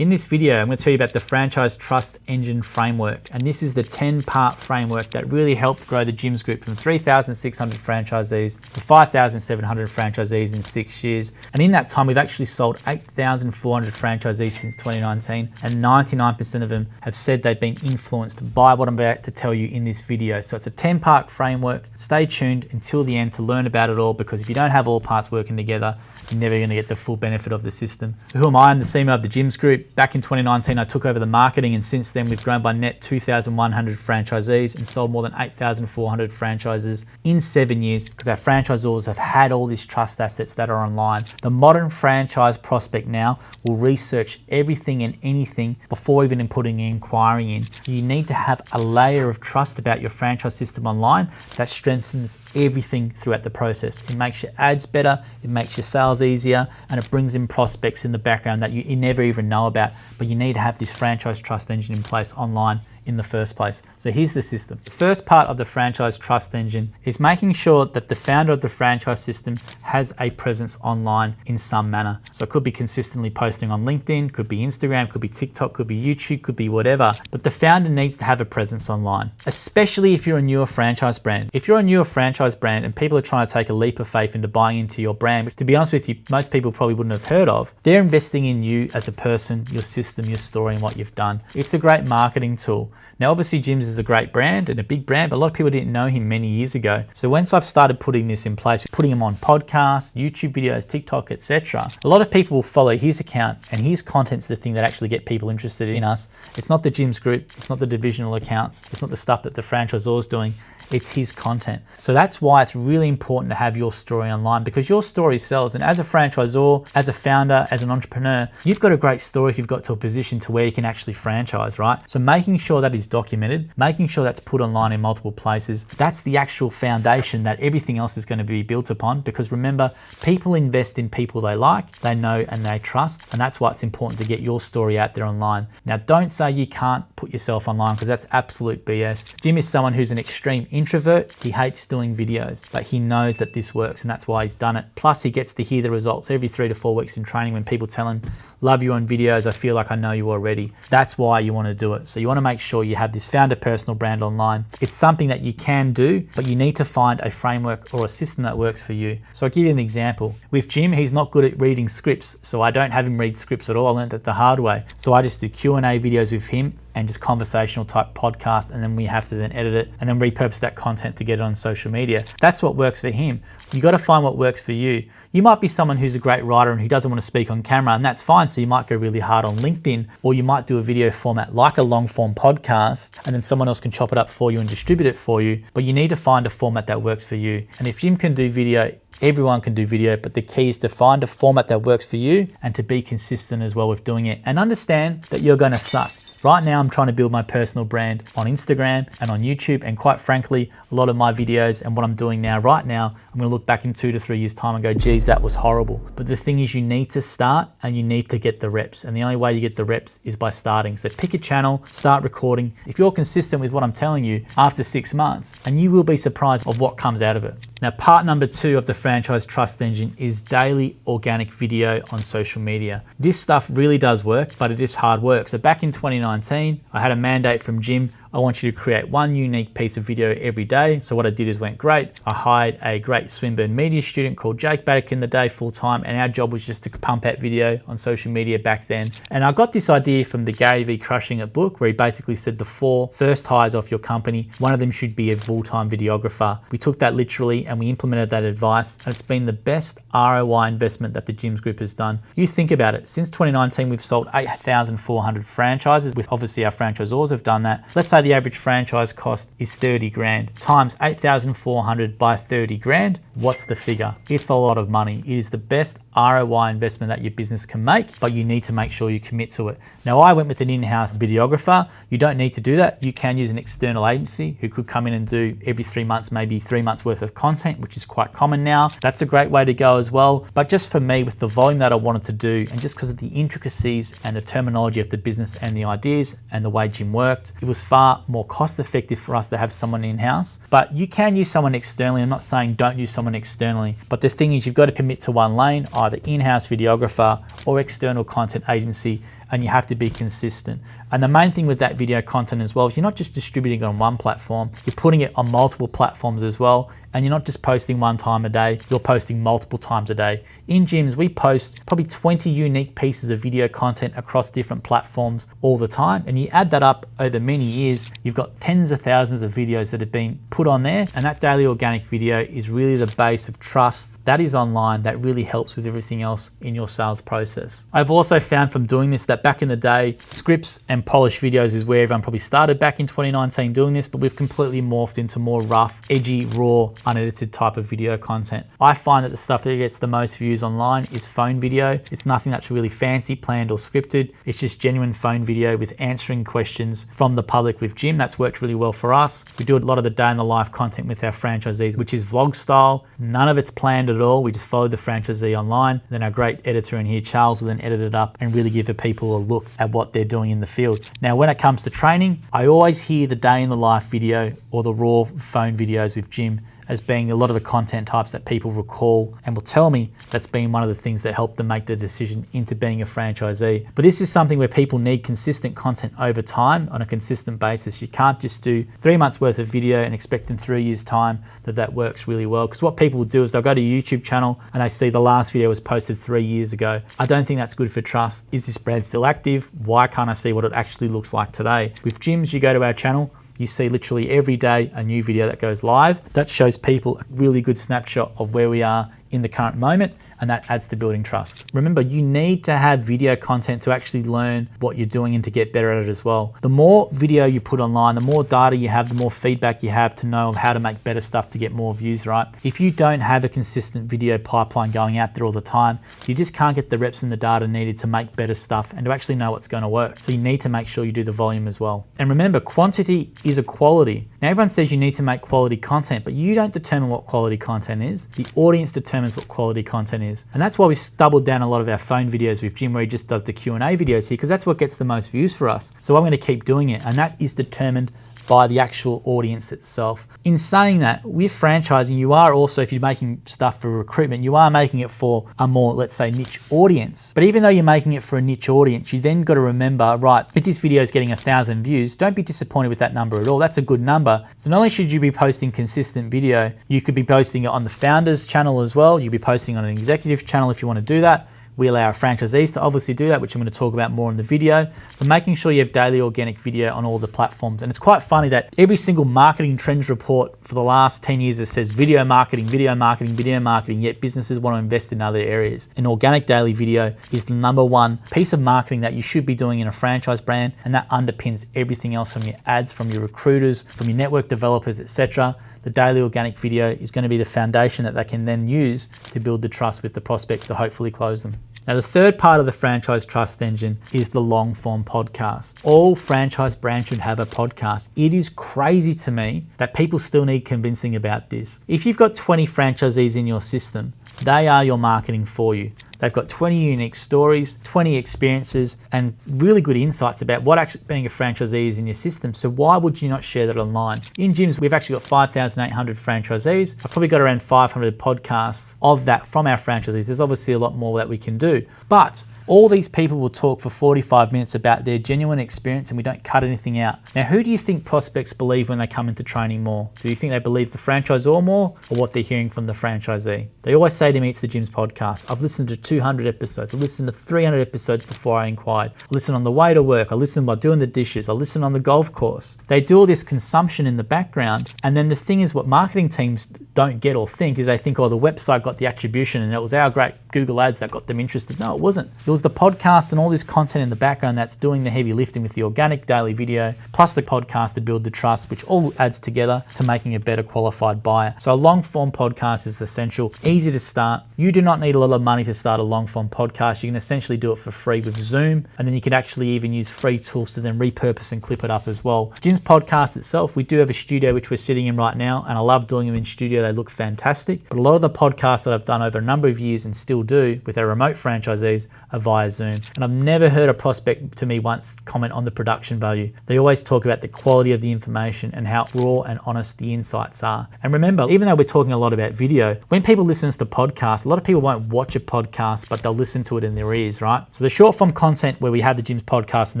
In this video, I'm going to tell you about the Franchise Trust Engine Framework, and this is the 10-part framework that really helped grow the Gyms Group from 3,600 franchisees to 5,700 franchisees in 6 years. And in that time, we've actually sold 8,400 franchisees since 2019, and 99% of them have said they've been influenced by what I'm about to tell you in this video. So it's a 10-part framework. Stay tuned until the end to learn about it all, because if you don't have all parts working together, you're never going to get the full benefit of the system. Who am I? I'm the CEO of the Gyms Group. Back in 2019, I took over the marketing, and since then we've grown by net 2,100 franchisees and sold more than 8,400 franchises in 7 years, because our franchisors have had all these trust assets that are online. The modern franchise prospect now will research everything and anything before even putting an inquiry in. You need to have a layer of trust about your franchise system online that strengthens everything throughout the process. It makes your ads better, it makes your sales easier, and it brings in prospects in the background that you never even know about, but you need to have this franchise trust engine in place online in the first place. So here's the system. The first part of the franchise trust engine is making sure that the founder of the franchise system has a presence online in some manner. So it could be consistently posting on LinkedIn, could be Instagram, could be TikTok, could be YouTube, could be whatever, but the founder needs to have a presence online, especially if you're a newer franchise brand. If you're a newer franchise brand and people are trying to take a leap of faith into buying into your brand, which to be honest with you, most people probably wouldn't have heard of, they're investing in you as a person, your system, your story, and what you've done. It's a great marketing tool. Now, obviously, Gyms is a great brand and a big brand, but a lot of people didn't know him many years ago. So once I've started putting this in place, putting him on podcasts, YouTube videos, TikTok, etc., a lot of people will follow his account, and his content's the thing that actually get people interested in us. It's not the Gyms Group, it's not the divisional accounts, it's not the stuff that the franchisor's doing. It's his content. So that's why it's really important to have your story online, because your story sells. And as a franchisor, as a founder, as an entrepreneur, you've got a great story if you've got to a position to where you can actually franchise, right? So making sure that is documented, making sure that's put online in multiple places, that's the actual foundation that everything else is going to be built upon. Because remember, people invest in people they like, they know, and they trust. And that's why it's important to get your story out there online. Now, don't say you can't put yourself online, because that's absolute BS. Jim is someone who's an extreme introvert. He hates doing videos, but he knows that this works, and that's why he's done it. Plus, he gets to hear the results every 3 to 4 weeks in training when people tell him, love you on videos, I feel like I know you already. That's why you want to do it. So you want to make sure you have this founder personal brand online. It's something that you can do, but you need to find a framework or a system that works for you. So I'll give you an example. With Jim, he's not good at reading scripts, so I don't have him read scripts at all. I learned that the hard way. So I just do Q&A videos with him and just conversational type podcasts, and then we have to then edit it and then repurpose that content to get it on social media. That's what works for him. You got to find what works for you. You might be someone who's a great writer and who doesn't want to speak on camera, and that's fine. So you might go really hard on LinkedIn, or you might do a video format like a long form podcast, and then someone else can chop it up for you and distribute it for you. But you need to find a format that works for you. And if Jim can do video, everyone can do video, but the key is to find a format that works for you and to be consistent as well with doing it, and understand that you're going to suck. Right now, I'm trying to build my personal brand on Instagram and on YouTube, and quite frankly, a lot of my videos and what I'm doing now, right now, I'm gonna look back in 2 to 3 years time and go, geez, that was horrible. But the thing is, you need to start and you need to get the reps. And the only way you get the reps is by starting. So pick a channel, start recording. If you're consistent with what I'm telling you after 6 months, and you will be surprised of what comes out of it. Now, part number 2 of the Franchise Trust Engine is daily organic video on social media. This stuff really does work, but it is hard work. So back in 2019, I had a mandate from Jim. I want you to create one unique piece of video every day. So what I did is went great. I hired a great Swinburne media student called Jake back in the day full time, and our job was just to pump out video on social media back then. And I got this idea from the Gary V Crushing It book, where he basically said the 4 first hires off your company, one of them should be a full-time videographer. We took that literally and we implemented that advice, and it's been the best ROI investment that the Gyms Group has done. You think about it, since 2019, we've sold 8,400 franchises, with obviously our franchisors have done that. Let's say the average franchise cost is 30 grand times 8,400 by 30 grand. What's the figure? It's a lot of money. It is the best ROI investment that your business can make, but you need to make sure you commit to it. Now, I went with an in-house videographer. You don't need to do that. You can use an external agency who could come in and do every 3 months, maybe 3 months worth of content, which is quite common now. That's a great way to go as well. But just for me, with the volume that I wanted to do, and just because of the intricacies and the terminology of the business and the ideas and the way Jim worked, it was far more cost effective for us to have someone in-house. But you can use someone externally. I'm not saying don't use someone externally, but the thing is, you've got to commit to one lane, either in-house videographer or external content agency, and you have to be consistent. And the main thing with that video content as well is you're not just distributing it on one platform, you're putting it on multiple platforms as well. And you're not just posting one time a day, you're posting multiple times a day. In gyms, we post probably 20 unique pieces of video content across different platforms all the time. And you add that up over many years, you've got tens of thousands of videos that have been put on there. And that daily organic video is really the base of trust that is online that really helps with everything else in your sales process. I've also found from doing this that back in the day, scripts and polished videos is where everyone probably started back in 2019 doing this, but we've completely morphed into more rough, edgy, raw, unedited type of video content. I find that the stuff that gets the most views online is phone video. It's nothing that's really fancy, planned or scripted. It's just genuine phone video with answering questions from the public with Jim. That's worked really well for us. We do a lot of the day in the life content with our franchisees, which is vlog style. None of it's planned at all. We just follow the franchisee online. Then our great editor in here, Charles, will then edit it up and really give the people a look at what they're doing in the field. Now, when it comes to training, I always hear the day in the life video or the raw phone videos with Jim as being a lot of the content types that people recall and will tell me that's been one of the things that helped them make the decision into being a franchisee. But this is something where people need consistent content over time on a consistent basis. You can't just do 3 months worth of video and expect in 3 years time that works really well. Because what people will do is they'll go to your YouTube channel and they see the last video was posted 3 years ago. I don't think that's good for trust. Is this brand still active? Why can't I see what it actually looks like today? With gyms, you go to our channel, you see literally every day a new video that goes live. That shows people a really good snapshot of where we are in the current moment, and that adds to building trust. Remember, you need to have video content to actually learn what you're doing and to get better at it as well. The more video you put online, the more data you have, the more feedback you have to know how to make better stuff to get more views, right? If you don't have a consistent video pipeline going out there all the time, you just can't get the reps and the data needed to make better stuff and to actually know what's going to work. So you need to make sure you do the volume as well. And remember, quantity is a quality. Now, everyone says you need to make quality content, but you don't determine what quality content is. The audience determines what quality content is. And that's why we doubled down a lot of our phone videos with Jim, where he just does the Q&A videos here, because that's what gets the most views for us. So I'm going to keep doing it, and that is determined by the actual audience itself. In saying that, with franchising, you are also, if you're making stuff for recruitment, you are making it for a more, let's say, niche audience. But even though you're making it for a niche audience, you then got to remember, right, if this video is getting 1,000 views, don't be disappointed with that number at all. That's a good number. So not only should you be posting consistent video, you could be posting it on the founders channel as well. You'd be posting on an executive channel if you want to do that. We allow our franchisees to obviously do that, which I'm going to talk about more in the video, but making sure you have daily organic video on all the platforms. And it's quite funny that every single marketing trends report for the last 10 years that says video marketing, yet businesses want to invest in other areas. And organic daily video is the #1 piece of marketing that you should be doing in a franchise brand, and that underpins everything else from your ads, from your recruiters, from your network developers, etc. The daily organic video is going to be the foundation that they can then use to build the trust with the prospect to hopefully close them. Now, the third part of the franchise trust engine is the long form podcast. All franchise brands should have a podcast. It is crazy to me that people still need convincing about this. If you've got 20 franchisees in your system, they are your marketing for you. They've got 20 unique stories, 20 experiences, and really good insights about what actually being a franchisee is in your system. So why would you not share that online? In gyms, we've actually got 5,800 franchisees. I've probably got around 500 podcasts of that from our franchisees. There's obviously a lot more that we can do, but all these people will talk for 45 minutes about their genuine experience, and we don't cut anything out. Now, who do you think prospects believe when they come into training more? Do you think they believe the franchisor more, or what they're hearing from the franchisee? They always say to me, it's the Gyms podcast. I've listened to 200 episodes. I listened to 300 episodes before I inquired. I listen on the way to work. I listen while doing the dishes. I listen on the golf course. They do all this consumption in the background. And then the thing is, what marketing teams don't get or think is they think, oh, the website got the attribution and it was our great Google ads that got them interested. No, it wasn't. It was the podcast and all this content in the background that's doing the heavy lifting with the organic daily video, plus the podcast to build the trust, which all adds together to making a better qualified buyer. So a long form podcast is essential, easy to start. You do not need a lot of money to start a long form podcast. You can essentially do it for free with Zoom, and then you can actually even use free tools to then repurpose and clip it up as well. Jim's podcast itself, we do have a studio which we're sitting in right now, and I love doing them in studio. They look fantastic. But a lot of the podcasts that I've done over a number of years and still do with our remote franchisees are via Zoom. And I've never heard a prospect to me once comment on the production value. They always talk about the quality of the information and how raw and honest the insights are. And remember, even though we're talking a lot about video, when people listen to the podcast, a lot of people won't watch a podcast, but they'll listen to it in their ears, right? So the short form content where we have the Gyms podcast and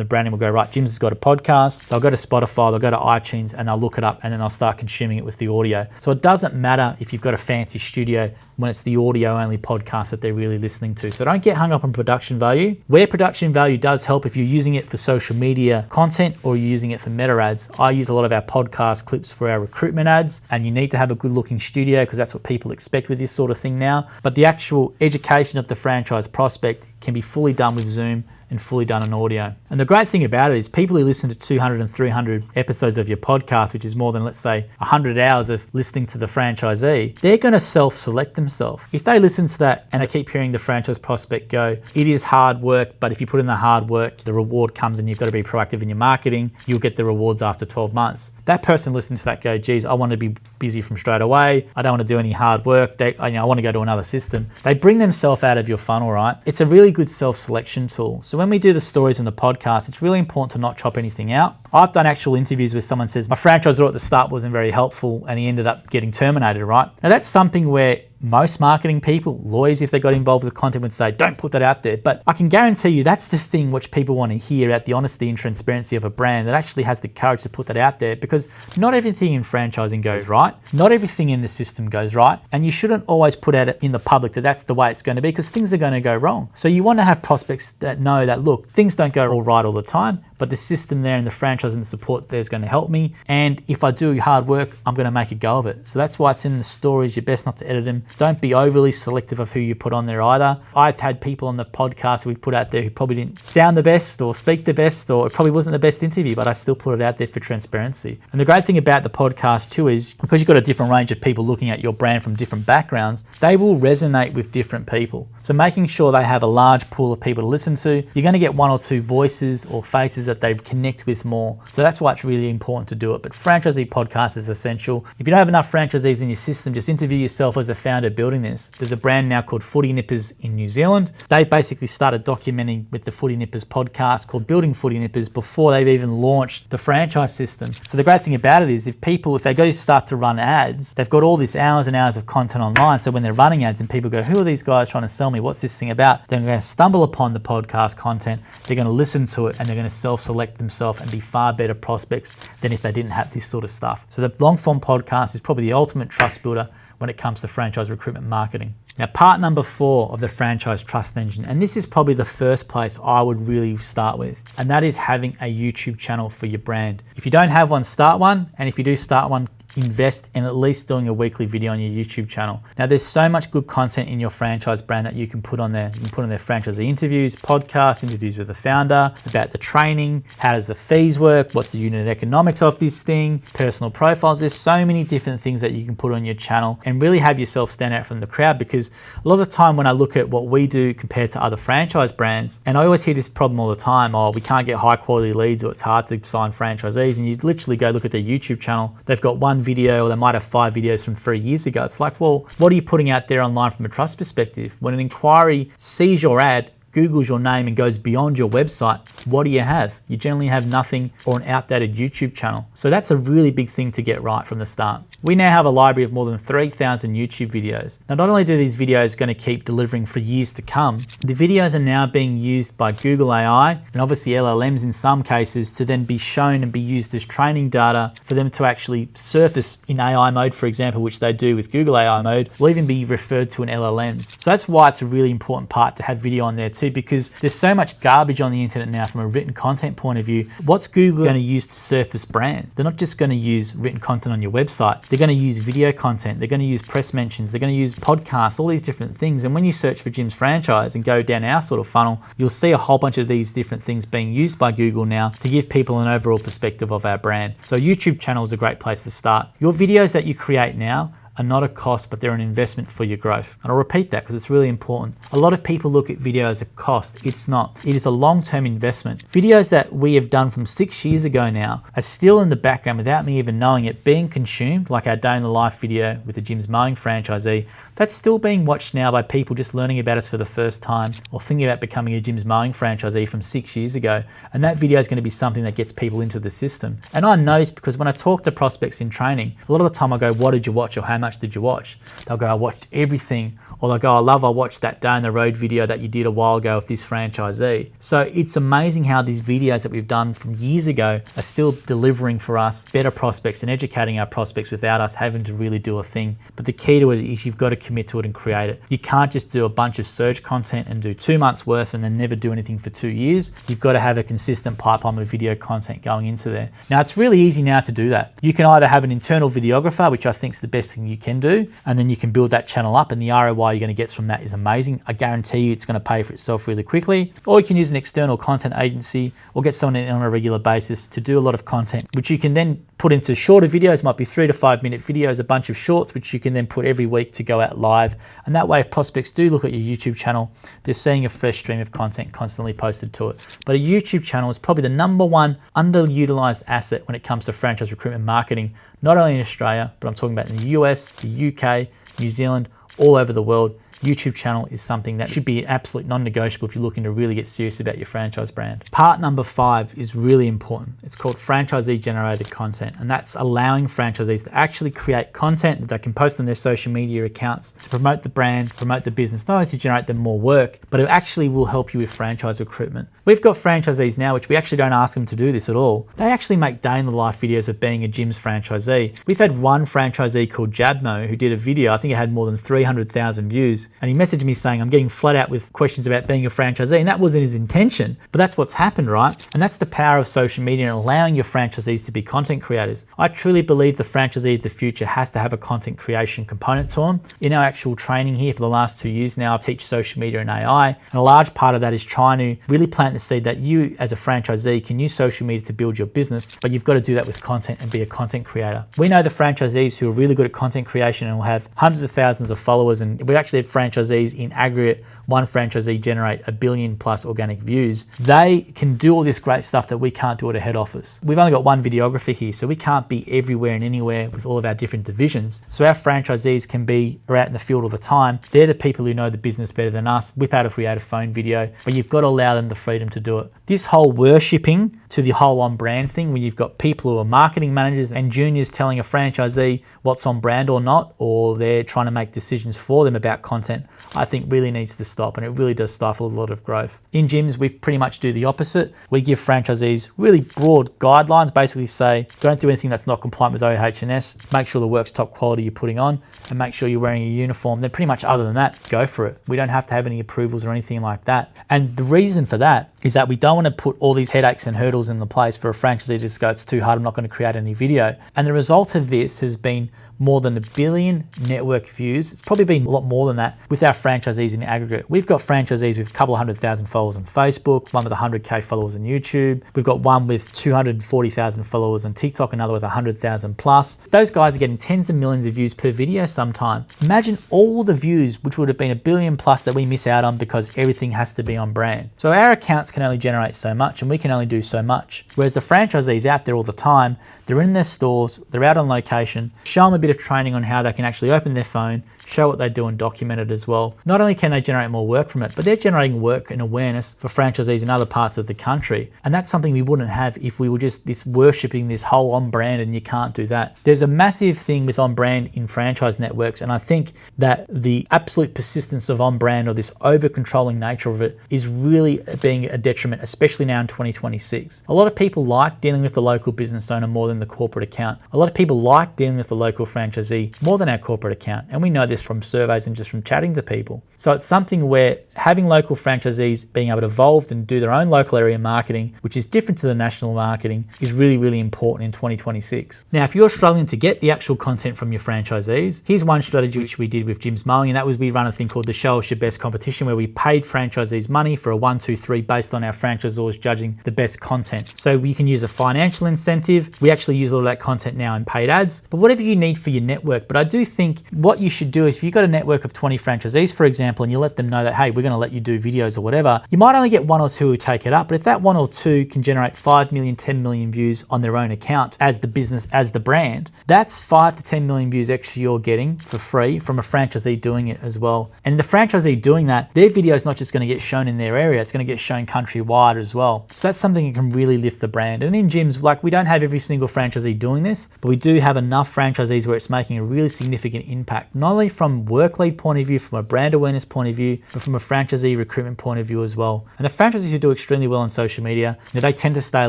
the branding will go, right, Gyms has got a podcast, they'll go to Spotify, they'll go to iTunes and they'll look it up and then they'll start consuming it with the audio. So it doesn't matter if you've got a fancy studio when it's the audio only podcast that they're really listening to. So don't get hung up on production value. Where production value does help, if you're using it for social media content or you're using it for meta ads. I use a lot of our podcast clips for our recruitment ads, and you need to have a good looking studio because that's what people expect with this sort of thing now. But the actual education of the franchise prospect can be fully done with Zoom and fully done on audio. And the great thing about it is people who listen to 200 and 300 episodes of your podcast, which is more than, let's say, 100 hours of listening to the franchisee, they're going to self-select themselves. If they listen to that and they keep hearing the franchise prospect go, it is hard work, but if you put in the hard work, the reward comes and you've got to be proactive in your marketing, you'll get the rewards after 12 months. That person listening to that go, geez, I want to be busy from straight away. I don't want to do any hard work. I want to go to another system. They bring themselves out of your funnel, right? It's a really good self-selection tool. So when we do the stories in the podcast, it's really important to not chop anything out. I've done actual interviews where someone says, my franchisor at the start wasn't very helpful and he ended up getting terminated, right? Now that's something where most marketing people, lawyers, if they got involved with the content, would say, don't put that out there. But I can guarantee you that's the thing which people want to hear about, the honesty and transparency of a brand that actually has the courage to put that out there, because not everything in franchising goes right. Not everything in the system goes right. And you shouldn't always put out in the public that that's the way it's going to be, because things are going to go wrong. So you want to have prospects that know that, look, things don't go all right all the time, but the system there and the franchise and the support there is going to help me. And if I do hard work, I'm going to make a go of it. So that's why it's in the stories. You're best not to edit them. Don't be overly selective of who you put on there either. I've had people on the podcast we've put out there who probably didn't sound the best or speak the best, or it probably wasn't the best interview, but I still put it out there for transparency. And the great thing about the podcast too is because you've got a different range of people looking at your brand from different backgrounds, they will resonate with different people. So making sure they have a large pool of people to listen to, you're going to get one or two voices or faces that they connect with more. So that's why it's really important to do it. But franchisee podcast is essential. If you don't have enough franchisees in your system, just interview yourself as a founder building this. There's a brand now called Footy Nippers in New Zealand. They basically started documenting with the Footy Nippers podcast called Building Footy Nippers before they've even launched the franchise system. So the great thing about it is if they go start to run ads, they've got all these hours and hours of content online. So when they're running ads and people go, who are these guys trying to sell me? What's this thing about? They're going to stumble upon the podcast content. They're going to listen to it and they're going to self-select themselves and be far better prospects than if they didn't have this sort of stuff. So the long form podcast is probably the ultimate trust builder when it comes to franchise recruitment marketing. Now, part number 4 of the franchise trust engine, and this is probably the first place I would really start with, and that is having a YouTube channel for your brand. If you don't have one, start one, and if you do start one, invest in at least doing a weekly video on your YouTube channel. Now, there's so much good content in your franchise brand that you can put on there. You can put on their franchisee interviews, podcasts, interviews with the founder, about the training, how does the fees work, what's the unit economics of this thing, personal profiles. There's so many different things that you can put on your channel and really have yourself stand out from the crowd, because a lot of the time when I look at what we do compared to other franchise brands, and I always hear this problem all the time, oh, we can't get high quality leads or it's hard to sign franchisees, and you literally go look at their YouTube channel, they've got one video or they might have 5 videos from 3 years ago. It's like, well, what are you putting out there online from a trust perspective? When an inquiry sees your ad, Googles your name and goes beyond your website, what do you have? You generally have nothing or an outdated YouTube channel. So that's a really big thing to get right from the start. We now have a library of more than 3,000 YouTube videos. Now, not only do these videos going to keep delivering for years to come, the videos are now being used by Google AI and obviously LLMs in some cases to then be shown and be used as training data for them to actually surface in AI mode, for example, which they do with Google AI mode, will even be referred to in LLMs. So that's why it's a really important part to have video on there too, because there's so much garbage on the internet now from a written content point of view. What's Google going to use to surface brands? They're not just going to use written content on your website. They're going to use video content. They're going to use press mentions. They're going to use podcasts, all these different things. And when you search for Gyms franchise and go down our sort of funnel, you'll see a whole bunch of these different things being used by Google now to give people an overall perspective of our brand. So YouTube channel is a great place to start. Your videos that you create now are not a cost, but they're an investment for your growth. And I'll repeat that because it's really important. A lot of people look at video as a cost. It's not. It is a long-term investment. Videos that we have done from 6 years ago now are still in the background without me even knowing it, being consumed, like our day in the life video with the Jim's Mowing franchisee. That's still being watched now by people just learning about us for the first time or thinking about becoming a Jim's Mowing franchisee from 6 years ago. And that video is going to be something that gets people into the system. And I know this because when I talk to prospects in training, a lot of the time I go, what did you watch or how much did you watch? They'll go, I watched everything. Or they'll go, I watched that day on the road video that you did a while ago with this franchisee. So it's amazing how these videos that we've done from years ago are still delivering for us better prospects and educating our prospects without us having to really do a thing. But the key to it is you've got to commit to it and create it. You can't just do a bunch of search content and do 2 months worth and then never do anything for 2 years. You've got to have a consistent pipeline of video content going into there. Now it's really easy now to do that. You can either have an internal videographer, which I think is the best thing you can do, and then you can build that channel up, and the ROI you're going to get from that is amazing. I guarantee you it's going to pay for itself really quickly. Or you can use an external content agency or get someone in on a regular basis to do a lot of content, which you can then put into shorter videos, might be 3 to 5 minute videos, a bunch of shorts, which you can then put every week to go out live. And that way, if prospects do look at your YouTube channel, they're seeing a fresh stream of content constantly posted to it. But a YouTube channel is probably the #1 underutilized asset when it comes to franchise recruitment marketing, not only in Australia, but I'm talking about in the US, the UK, New Zealand, all over the world. YouTube channel is something that should be an absolute non-negotiable if you're looking to really get serious about your franchise brand. Part number 5 is really important. It's called franchisee-generated content, and that's allowing franchisees to actually create content that they can post on their social media accounts to promote the brand, promote the business, not only to generate them more work, but it actually will help you with franchise recruitment. We've got franchisees now, which we actually don't ask them to do this at all. They actually make day in the life videos of being a Jim's franchisee. We've had one franchisee called Jabno who did a video, I think it had more than 300,000 views. And he messaged me saying, I'm getting flat out with questions about being a franchisee. And that wasn't his intention, but that's what's happened, right? And that's the power of social media and allowing your franchisees to be content creators. I truly believe the franchisee of the future has to have a content creation component to them. In our actual training here for the last 2 years now, I teach social media and AI. And a large part of that is trying to really plant the seed that you as a franchisee can use social media to build your business, but you've got to do that with content and be a content creator. We know the franchisees who are really good at content creation and will have hundreds of thousands of followers, and we actually have franchisees in aggregate, one franchisee generate 1 billion plus organic views. They can do all this great stuff that we can't do at a head office. We've only got one videographer here, so we can't be everywhere and anywhere with all of our different divisions. So our franchisees can be out in the field all the time. They're the people who know the business better than us, whip out a creative phone video, but you've got to allow them the freedom to do it. This whole worshipping to the whole on brand thing, where you've got people who are marketing managers and juniors telling a franchisee what's on brand or not, or they're trying to make decisions for them about content, I think really needs to stop, and it really does stifle a lot of growth. In Jim's, we pretty much do the opposite. We give franchisees really broad guidelines, basically say, don't do anything that's not compliant with OH&S, make sure the work's top quality you're putting on, and make sure you're wearing a uniform. Then pretty much other than that, go for it. We don't have to have any approvals or anything like that. And the reason for that is that we don't want to put all these headaches and hurdles in the place for a franchisee to just go, it's too hard, I'm not going to create any video. And the result of this has been more than 1 billion network views. It's probably been a lot more than that with our franchisees in aggregate. We've got franchisees with a couple of 100,000 followers on Facebook, one with 100K followers on YouTube. We've got one with 240,000 followers on TikTok, another with 100,000 plus. Those guys are getting tens of millions of views per video sometime. Imagine all the views, which would have been 1 billion plus, that we miss out on because everything has to be on brand. So our accounts can only generate so much and we can only do so much. Whereas the franchisees out there all the time, they're in their stores, they're out on location, show them a bit of training on how they can actually open their phone, show what they do and document it as well. Not only can they generate more work from it, but they're generating work and awareness for franchisees in other parts of the country. And that's something we wouldn't have if we were just this worshipping this whole on brand, and you can't do that. There's a massive thing with on brand in franchise networks, and I think that the absolute persistence of on brand, or this over controlling nature of it, is really being a detriment, especially now in 2026. A lot of people like dealing with the local business owner more than the corporate account. A lot of people like dealing with the local franchisee more than our corporate account, and we know this just from surveys and just from chatting to people. So it's something where having local franchisees being able to evolve and do their own local area marketing, which is different to the national marketing, is really, really important in 2026. Now, if you're struggling to get the actual content from your franchisees, here's one strategy which we did with Jim's Mowing, and that was we run a thing called the Show Us Your Best competition, where we paid franchisees money for a 1, 2, 3 based on our franchisors judging the best content. So we can use a financial incentive. We actually use all of that content now in paid ads, but whatever you need for your network. But I do think what you should do is if you've got a network of 20 franchisees, for example, and you let them know that, hey, we're going to let you do videos or whatever, you might only get 1 or 2 who take it up. But if that 1 or 2 can generate 5 million, 10 million views on their own account as the business, as the brand, that's 5 to 10 million views extra you're getting for free from a franchisee doing it as well. And the franchisee doing that, their video is not just going to get shown in their area, it's going to get shown countrywide as well. So that's something that can really lift the brand. And in gyms, like, we don't have every single franchisee doing this, but we do have enough franchisees where it's making a really significant impact, not only from work lead point of view, from a brand awareness point of view, but from a franchisee recruitment point of view as well. And the franchisees who do extremely well on social media, they tend to stay a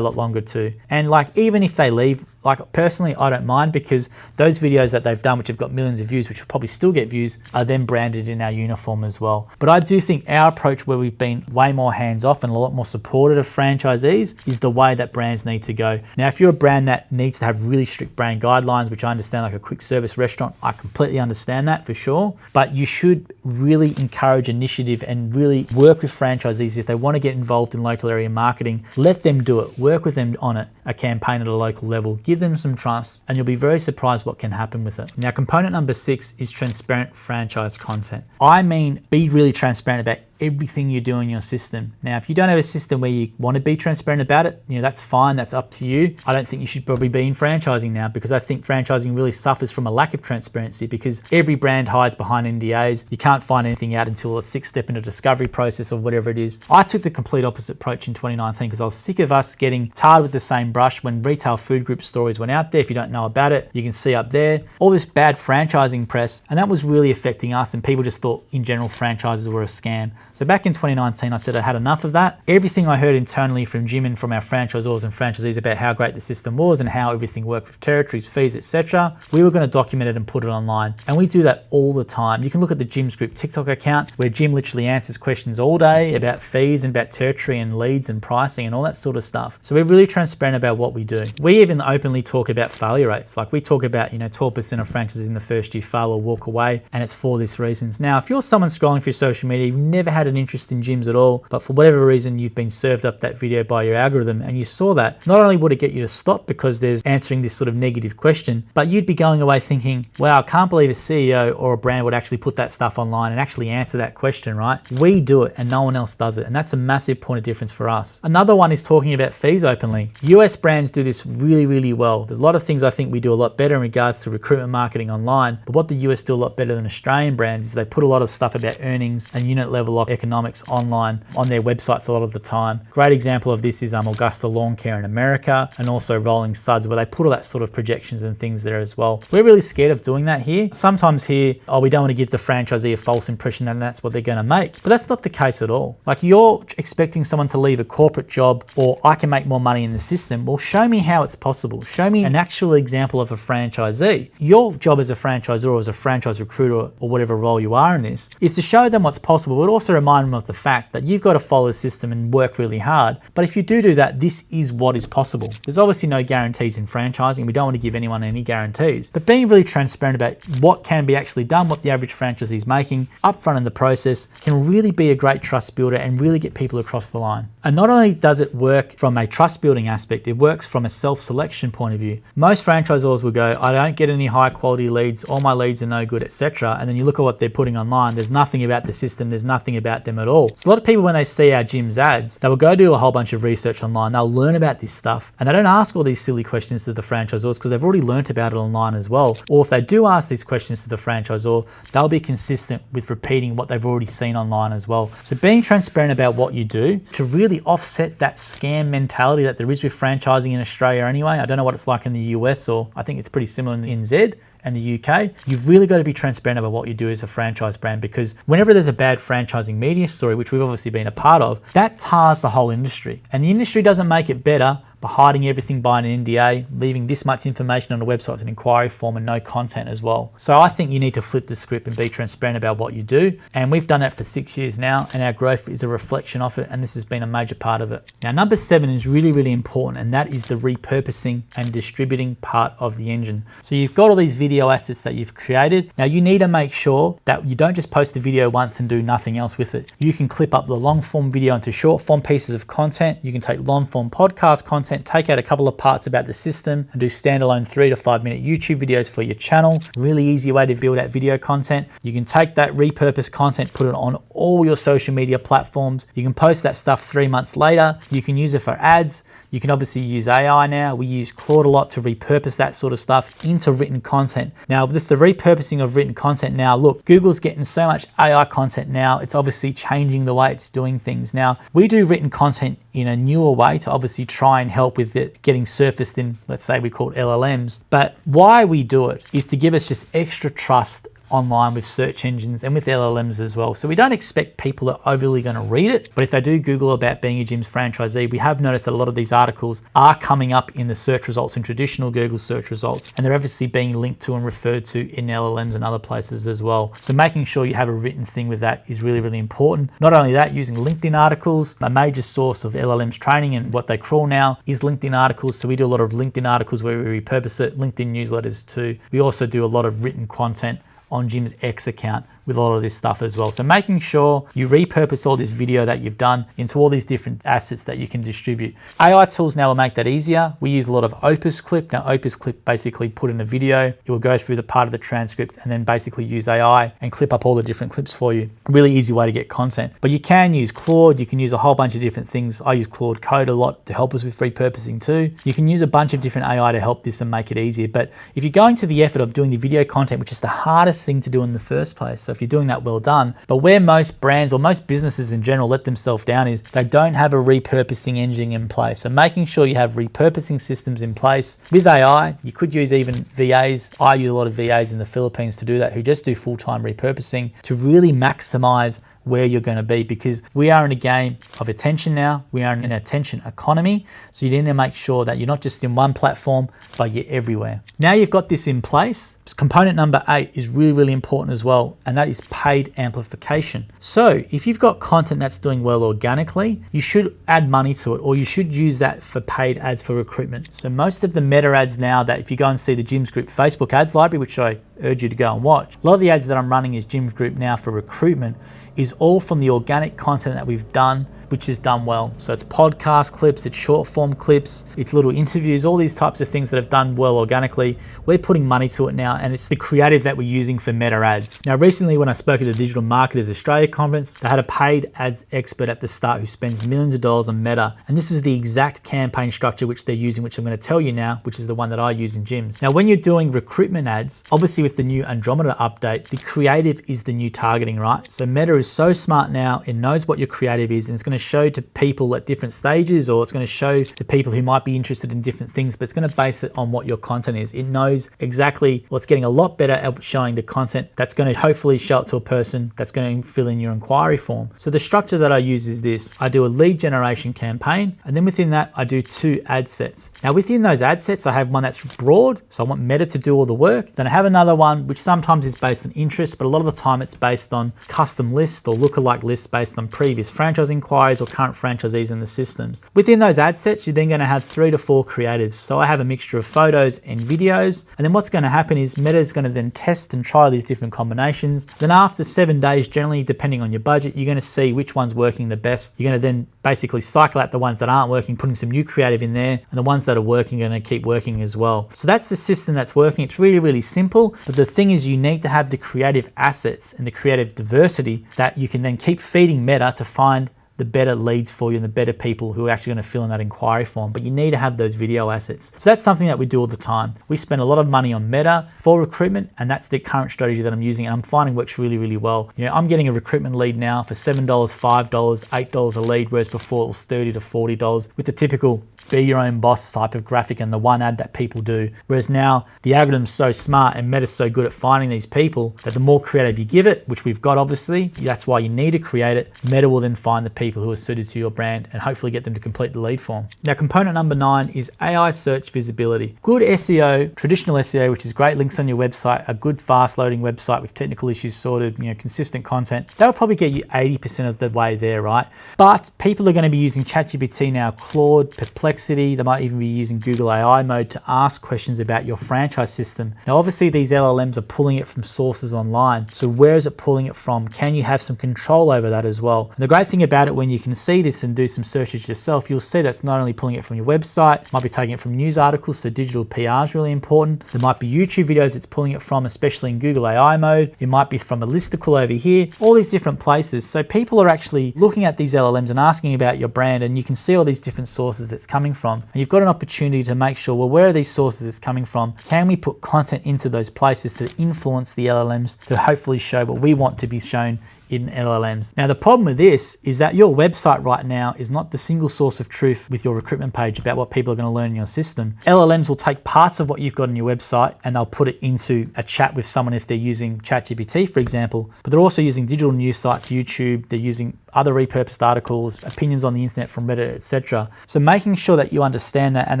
lot longer too. And like, even if they leave, like, personally, I don't mind, because those videos that they've done, which have got millions of views, which will probably still get views, are then branded in our uniform as well. But I do think our approach, where we've been way more hands-off and a lot more supportive of franchisees, is the way that brands need to go. Now, if you're a brand that needs to have really strict brand guidelines, which I understand, like a quick service restaurant, I completely understand that for sure. But you should really encourage initiative and really work with franchisees. If they want to get involved in local area marketing, let them do it. Work with them on it, a campaign at a local level. Give them some trust, and you'll be very surprised what can happen with it. Now, component number 6 is transparent franchise content. I mean, be really transparent about everything you do in your system. Now, if you don't have a system where you want to be transparent about it, that's fine, that's up to you. I don't think you should probably be in franchising now, because I think franchising really suffers from a lack of transparency, because every brand hides behind NDAs. You can't find anything out until a 6th step in a discovery process or whatever it is. I took the complete opposite approach in 2019 because I was sick of us getting tarred with the same brush when retail food group stories went out there. If you don't know about it, you can see up there all this bad franchising press, and that was really affecting us, and people just thought in general franchises were a scam. So back in 2019, I said I had enough of that. Everything I heard internally from Jim and from our franchisors and franchisees about how great the system was and how everything worked with territories, fees, etc., we were going to document it and put it online. And we do that all the time. You can look at the Jim's Group TikTok account, where Jim literally answers questions all day about fees and about territory and leads and pricing and all that sort of stuff. So we're really transparent about what we do. We even openly talk about failure rates. Like, we talk about, 12% of franchises in the first year fail or walk away, and it's for these reasons. Now, if you're someone scrolling through social media, you've never had an interest in gyms at all, but for whatever reason you've been served up that video by your algorithm and you saw that, not only would it get you to stop because there's answering this sort of negative question, but you'd be going away thinking, wow, I can't believe a CEO or a brand would actually put that stuff online and actually answer that question, right? We do it and no one else does it, and that's a massive point of difference for us. Another one is talking about fees openly. US brands do this really, really well. There's a lot of things I think we do a lot better in regards to recruitment marketing online, but what the US do a lot better than Australian brands is they put a lot of stuff about earnings and unit level of economics online on their websites a lot of the time. Great example of this is Augusta Lawn Care in America, and also Rolling Suds, where they put all that sort of projections and things there as well. We're really scared of doing that here. Sometimes here, we don't want to give the franchisee a false impression that that's what they're going to make, but that's not the case at all. Like, you're expecting someone to leave a corporate job, or I can make more money in the system. Well, show me how it's possible. Show me an actual example of a franchisee. Your job as a franchisor or as a franchise recruiter or whatever role you are in this is to show them what's possible, but also remind them of the fact that you've got to follow the system and work really hard. But if you do that, this is what is possible. There's obviously no guarantees in franchising. We don't want to give anyone any guarantees, but being really transparent about what can be actually done, what the average franchisee is making upfront in the process, can really be a great trust builder and really get people across the line. And not only does it work from a trust building aspect, it works from a self-selection point of view. Most franchisors will go, I don't get any high quality leads, all my leads are no good, etc. And then you look at what they're putting online, there's nothing about the system, there's nothing about them at all. So a lot of people, when they see our gym's ads, they will go do a whole bunch of research online, they'll learn about this stuff, and they don't ask all these silly questions to the franchisors because they've already learnt about it online as well. Or if they do ask these questions to the franchisor, they'll be consistent with repeating what they've already seen online as well. So being transparent about what you do to really offset that scam mentality that there is with franchising in Australia anyway. I don't know what it's like in the US, or I think it's pretty similar in the NZ and the UK. You've really got to be transparent about what you do as a franchise brand, because whenever there's a bad franchising media story, which we've obviously been a part of, that tars the whole industry. And the industry doesn't make it better by hiding everything by an NDA, leaving this much information on the website with an inquiry form and no content as well. So I think you need to flip the script and be transparent about what you do. And we've done that for 6 years now, and our growth is a reflection of it, and this has been a major part of it. Now, number 7 is really, really important, and that is the repurposing and distributing part of the engine. So you've got all these video assets that you've created. Now you need to make sure that you don't just post the video once and do nothing else with it. You can clip up the long form video into short form pieces of content. You can take long form podcast content, take out a couple of parts about the system and do standalone 3 to 5 minute YouTube videos for your channel. Really easy way to build out video content. You can take that repurposed content, put it on all your social media platforms. You can post that stuff 3 months later. You can use it for ads. You can obviously use AI now. We use Claude a lot to repurpose that sort of stuff into written content. Now with the repurposing of written content now, look, Google's getting so much AI content now, it's obviously changing the way it's doing things. Now we do written content in a newer way to obviously try and help with it getting surfaced in, let's say we call it LLMs. But why we do it is to give us just extra trust online with search engines and with LLMs as well. So we don't expect people that are overly going to read it, but if they do Google about being a gyms franchisee, we have noticed that a lot of these articles are coming up in the search results, in traditional Google search results, and they're obviously being linked to and referred to in LLMs and other places as well. So making sure you have a written thing with that is really, really important. Not only that, using LinkedIn articles, a major source of LLMs training and what they crawl now is LinkedIn articles. So we do a lot of LinkedIn articles where we repurpose it, LinkedIn newsletters too. We also do a lot of written content on Jim's X account with a lot of this stuff as well. So making sure you repurpose all this video that you've done into all these different assets that you can distribute. AI tools now will make that easier. We use a lot of Opus Clip. Now Opus Clip basically put in a video, it will go through the part of the transcript and then basically use AI and clip up all the different clips for you. Really easy way to get content. But you can use Claude, you can use a whole bunch of different things. I use Claude Code a lot to help us with repurposing too. You can use a bunch of different AI to help this and make it easier. But if you're going to the effort of doing the video content, which is the hardest thing to do in the first place, so if you're doing that, well done. But where most brands or most businesses in general let themselves down is they don't have a repurposing engine in place. So making sure you have repurposing systems in place. With AI, you could use even VAs. I use a lot of VAs in the Philippines to do that, who just do full-time repurposing to really maximize where you're going to be, because we are in a game of attention now. We are in an attention economy. So you need to make sure that you're not just in one platform, but you're everywhere. Now you've got this in place. Component number 8 is really, really important as well, and that is paid amplification. So if you've got content that's doing well organically, you should add money to it, or you should use that for paid ads for recruitment. So most of the meta ads now, that if you go and see the Gyms Group Facebook ads library, which I urge you to go and watch, a lot of the ads that I'm running is Gyms Group now for recruitment is all from the organic content that we've done, which is done well. So it's podcast clips, it's short form clips, it's little interviews, all these types of things that have done well organically. We're putting money to it now, and it's the creative that we're using for meta ads. Now recently when I spoke at the Digital Marketers Australia conference, they had a paid ads expert at the start who spends millions of dollars on meta, and this is the exact campaign structure which they're using, which I'm going to tell you now, which is the one that I use in gyms. Now when you're doing recruitment ads, obviously with the new Andromeda update, the creative is the new targeting, right? So Meta is so smart now, it knows what your creative is, and it's going to show to people at different stages, or it's going to show to people who might be interested in different things, but it's going to base it on what your content is. It knows exactly, well, it's getting a lot better at showing the content that's going to hopefully show it to a person that's going to fill in your inquiry form. So the structure that I use is this. I do a lead generation campaign, and then within that I do 2 ad sets. Now within those ad sets I have one that's broad, so I want Meta to do all the work. Then I have another one which sometimes is based on interest, but a lot of the time it's based on custom lists or lookalike lists based on previous franchise inquiries or current franchisees in the systems. Within those ad sets, you're then going to have 3 to 4 creatives. So I have a mixture of photos and videos, and then what's going to happen is Meta is going to then test and try these different combinations. Then after 7 days, generally depending on your budget, you're going to see which one's working the best. You're going to then basically cycle out the ones that aren't working, putting some new creative in there, and the ones that are working are going to keep working as well. So that's the system that's working. It's really, really simple, but the thing is you need to have the creative assets and the creative diversity that you can then keep feeding Meta to find the better leads for you and the better people who are actually going to fill in that inquiry form. But you need to have those video assets. So that's something that we do all the time. We spend a lot of money on Meta for recruitment, and that's the current strategy that I'm using, and I'm finding works really, really well. You know, I'm getting a recruitment lead now for $7, $5, $8 a lead, whereas before it was $30 to $40 with the typical be your own boss type of graphic and the one ad that people do. Whereas now the algorithm's so smart and Meta's so good at finding these people that the more creative you give it, which we've got obviously, that's why you need to create it, Meta will then find the people who are suited to your brand and hopefully get them to complete the lead form. Now, component number 9 is AI search visibility. Good SEO, traditional SEO, which is great links on your website, a good fast loading website with technical issues sorted, consistent content, that'll probably get you 80% of the way there, right? But people are going to be using ChatGPT now, Claude, Perplexity, they might even be using Google AI mode to ask questions about your franchise system. Now, obviously these LLMs are pulling it from sources online. So where is it pulling it from? Can you have some control over that as well? And the great thing about it, when you can see this and do some searches yourself, you'll see that's not only pulling it from your website, might be taking it from news articles, so digital PR is really important. There might be YouTube videos it's pulling it from, especially in Google AI mode. It might be from a listicle over here, all these different places. So people are actually looking at these LLMs and asking about your brand, and you can see all these different sources it's coming from. And you've got an opportunity to make sure, well, where are these sources it's coming from? Can we put content into those places to influence the LLMs to hopefully show what we want to be shown in LLMs. Now, the problem with this is that your website right now is not the single source of truth with your recruitment page about what people are going to learn in your system. LLMs will take parts of what you've got on your website and they'll put it into a chat with someone if they're using ChatGPT, for example, but they're also using digital news sites, YouTube, they're using other repurposed articles, opinions on the internet from Reddit, etc. So making sure that you understand that and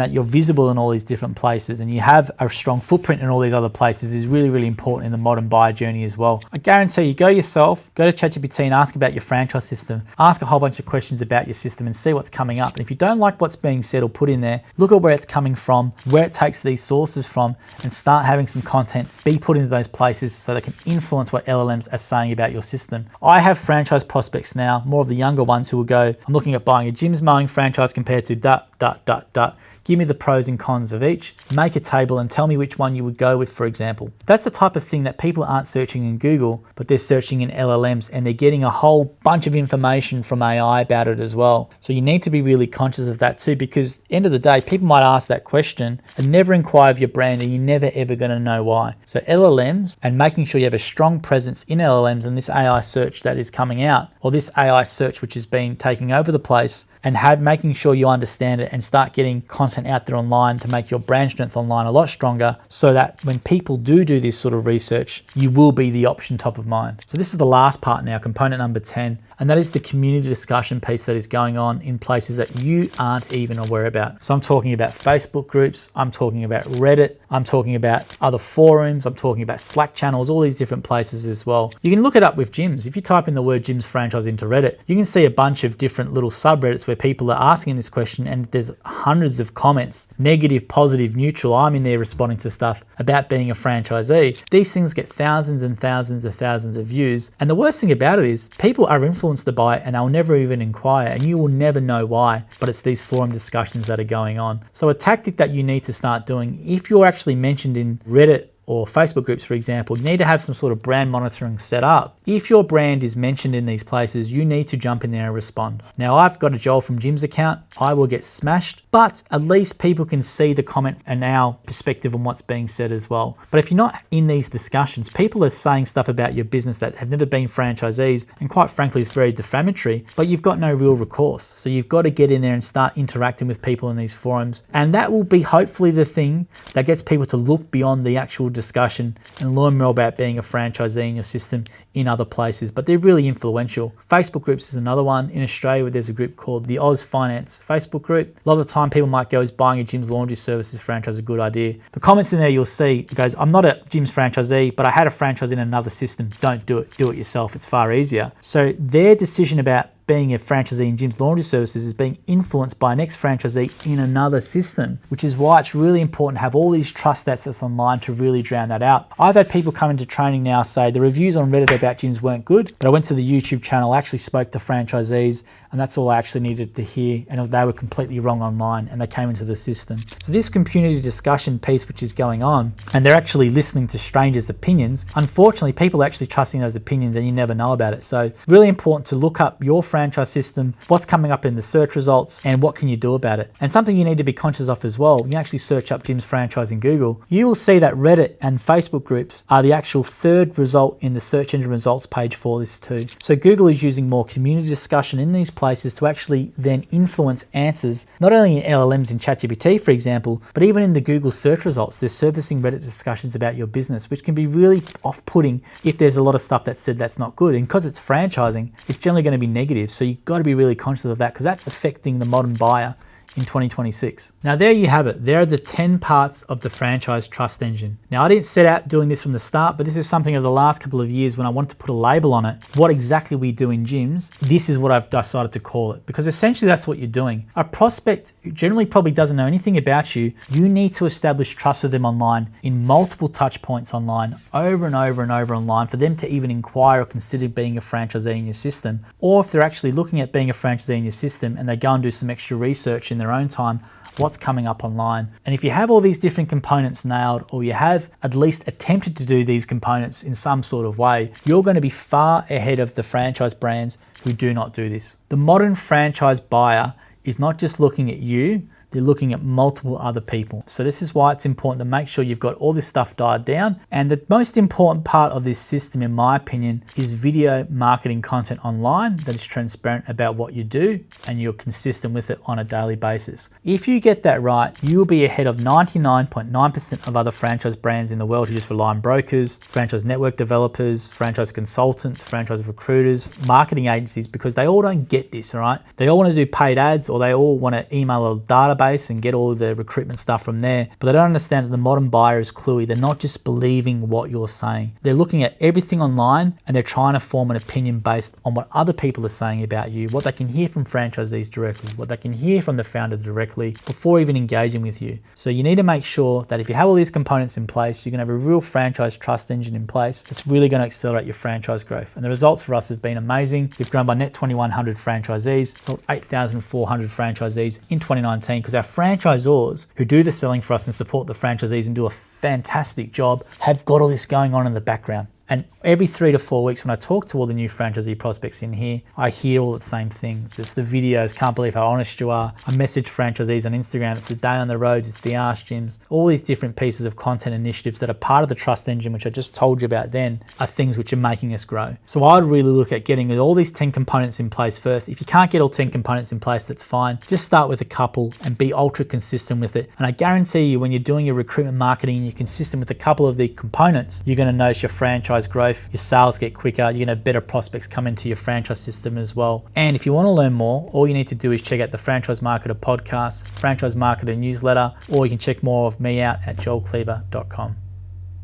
that you're visible in all these different places and you have a strong footprint in all these other places is really, really important in the modern buyer journey as well. I guarantee you, go yourself, go to ChatGPT and ask about your franchise system, ask a whole bunch of questions about your system and see what's coming up. And if you don't like what's being said or put in there, look at where it's coming from, where it takes these sources from, and start having some content be put into those places so they can influence what LLMs are saying about your system. I have franchise prospects now, more of the younger ones who will go, I'm looking at buying a Jim's Mowing franchise compared to ... Give me the pros and cons of each, make a table and tell me which one you would go with, for example. That's the type of thing that people aren't searching in Google, but they're searching in LLMs and they're getting a whole bunch of information from AI about it as well. So you need to be really conscious of that too, because at the end of the day, people might ask that question and never inquire of your brand and you're never ever going to know why. So LLMs and making sure you have a strong presence in LLMs and this AI search that is coming out, or this AI search which has been taking over the place, and making sure you understand it and start getting content out there online to make your brand strength online a lot stronger so that when people do this sort of research, you will be the option top of mind. So this is the last part now, component number 10, and that is the community discussion piece that is going on in places that you aren't even aware about. So I'm talking about Facebook groups, I'm talking about Reddit, I'm talking about other forums, I'm talking about Slack channels, all these different places as well. You can look it up with gyms. If you type in the word gyms franchise into Reddit, you can see a bunch of different little subreddits where people are asking this question and there's hundreds of comments, negative, positive, neutral. I'm in there responding to stuff about being a franchisee. These things get thousands and thousands of views. And the worst thing about it is people are influenced to buy it and they'll never even inquire and you will never know why, but it's these forum discussions that are going on. So a tactic that you need to start doing, if you're actually mentioned in Reddit or Facebook groups, for example, you need to have some sort of brand monitoring set up. If your brand is mentioned in these places, you need to jump in there and respond. Now, I've got a Joel from Jim's account. I will get smashed, but at least people can see the comment and our perspective on what's being said as well. But if you're not in these discussions, people are saying stuff about your business that have never been franchisees, and quite frankly, it's very defamatory, but you've got no real recourse. So you've got to get in there and start interacting with people in these forums. And that will be hopefully the thing that gets people to look beyond the actual discussion and learn more about being a franchisee in your system in other places, but they're really influential. Facebook groups is another one. In Australia, where there's a group called the Oz Finance Facebook group. A lot of the time people might go, is buying a Jim's Laundry Services franchise a good idea? The comments in there you'll see, it goes, I'm not a Jim's franchisee, but I had a franchise in another system. Don't do it. Do it yourself. It's far easier. So their decision about being a franchisee in Jim's Laundry Services is being influenced by an ex-franchisee in another system, which is why it's really important to have all these trust assets online to really drown that out. I've had people come into training now say the reviews on Reddit about Jim's weren't good, but I went to the YouTube channel, I actually spoke to franchisees, and that's all I actually needed to hear, and they were completely wrong online and they came into the system. So this community discussion piece which is going on, and they're actually listening to strangers' opinions, unfortunately people are actually trusting those opinions and you never know about it. So really important to look up your franchise system, what's coming up in the search results, and what can you do about it. And something you need to be conscious of as well, you actually search up Jim's franchise in Google, you will see that Reddit and Facebook groups are the actual third result in the search engine results page for this too. So Google is using more community discussion in these places to actually then influence answers, not only in LLMs in ChatGPT, for example, but even in the Google search results. They're surfacing Reddit discussions about your business, which can be really off-putting if there's a lot of stuff that's said that's not good. And because it's franchising, it's generally going to be negative. So you've got to be really conscious of that, because that's affecting the modern buyer in 2026. Now there you have it. There are the 10 parts of the franchise trust engine. Now I didn't set out doing this from the start, but this is something of the last couple of years when I wanted to put a label on it. What exactly we do in gyms, this is what I've decided to call it, because essentially that's what you're doing. A prospect who generally probably doesn't know anything about you, you need to establish trust with them online in multiple touch points online, over and over and over online, for them to even inquire or consider being a franchisee in your system. Or if they're actually looking at being a franchisee in your system and they go and do some extra research in their own time, what's coming up online. And if you have all these different components nailed, or you have at least attempted to do these components in some sort of way, you're going to be far ahead of the franchise brands who do not do this. The modern franchise buyer is not just looking at you, they're looking at multiple other people. So this is why it's important to make sure you've got all this stuff dialed down. And the most important part of this system, in my opinion, is video marketing content online that is transparent about what you do and you're consistent with it on a daily basis. If you get that right, you will be ahead of 99.9% of other franchise brands in the world who just rely on brokers, franchise network developers, franchise consultants, franchise recruiters, marketing agencies, because they all don't get this, all right? They all want to do paid ads, or they all want to email a database and get all the recruitment stuff from there, but they don't understand that the modern buyer is cluey. They're not just believing what you're saying. They're looking at everything online and they're trying to form an opinion based on what other people are saying about you, what they can hear from franchisees directly, what they can hear from the founder directly before even engaging with you. So you need to make sure that if you have all these components in place, you're going to have a real franchise trust engine in place that's really going to accelerate your franchise growth. And the results for us have been amazing. We've grown by net 2,100 franchisees, sold 8,400 franchisees in 2019, because our franchisors who do the selling for us and support the franchisees and do a fantastic job have got all this going on in the background. And every 3 to 4 weeks when I talk to all the new franchisee prospects in here, I hear all the same things. It's the videos, can't believe how honest you are. I message franchisees on Instagram, it's the day on the roads, it's the Ask Gyms. All these different pieces of content initiatives that are part of the trust engine, which I just told you about then, are things which are making us grow. So I'd really look at getting all these 10 components in place first. If you can't get all 10 components in place, that's fine. Just start with a couple and be ultra consistent with it. And I guarantee you, when you're doing your recruitment marketing and you're consistent with a couple of the components, you're going to notice your franchise growth, your sales get quicker, you're going to have better prospects come into your franchise system as well. And if you want to learn more, all you need to do is check out the Franchise Marketer podcast, Franchise Marketer newsletter, or you can check more of me out at joelkleber.com.